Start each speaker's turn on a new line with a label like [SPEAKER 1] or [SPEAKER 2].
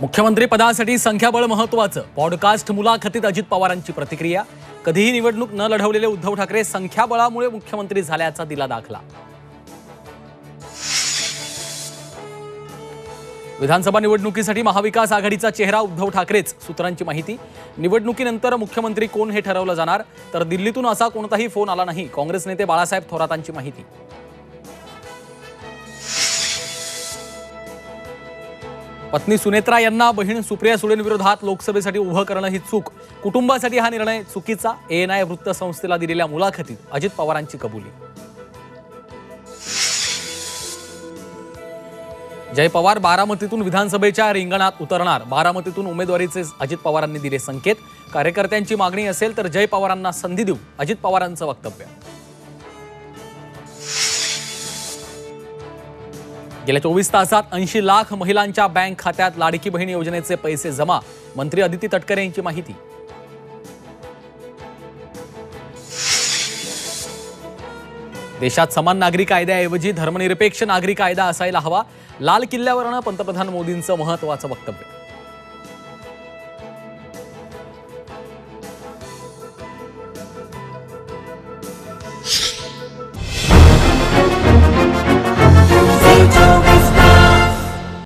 [SPEAKER 1] मुख्यमंत्री पदासाठी संख्याबळ महत्त्वाचं, पॉडकास्ट मुलाखतीत अजित पवारांची प्रतिक्रिया। कधीही निवडणूक न लढवलेले उद्धव ठाकरे संख्याबळामुळे मुख्यमंत्री झाल्याचा दिला दाखला। विधानसभा निवडणुकीसाठी महाविकास आघाडीचा चेहरा उद्धव ठाकरेच, सूत्रांची माहिती। निवडणुकीनंतर मुख्यमंत्री कोण हे ठरवलं जाणार, तर दिल्लीतून असा कोणताही फोन आला नाही, काँग्रेस नेते बाळासाहेब थोरातांची माहिती। पत्नी सुनेत्रा यांना बहीण सुप्रिया सुळेंविरोधात लोकसभेसाठी उभं करणं ही चूक, कुटुंबासाठी हा निर्णय चुकीचा, एएनआय वृत्तसंस्थेला दिलेल्या मुलाखतीत अजित पवारांची कबुली। जय पवार बारामतीतून विधानसभेच्या रिंगणात उतरणार, बारामतीतून उमेदवारीचे अजित पवारांनी दिले संकेत। कार्यकर्त्यांची मागणी असेल तर जय पवारांना संधी देऊ, अजित पवारांचं वक्तव्य। गेल्या 24 तासात 80 लाख महिलांच्या बँक खात्यात लाडकी बहीण योजनेचे पैसे जमा, मंत्री अदिती तटकरे यांची माहिती। देशात समान नागरी कायद्याऐवजी धर्मनिरपेक्ष नागरी कायदा असायला हवा, लाल किल्ल्यावरनं पंतप्रधान मोदींचं महत्त्वाचं वक्तव्य।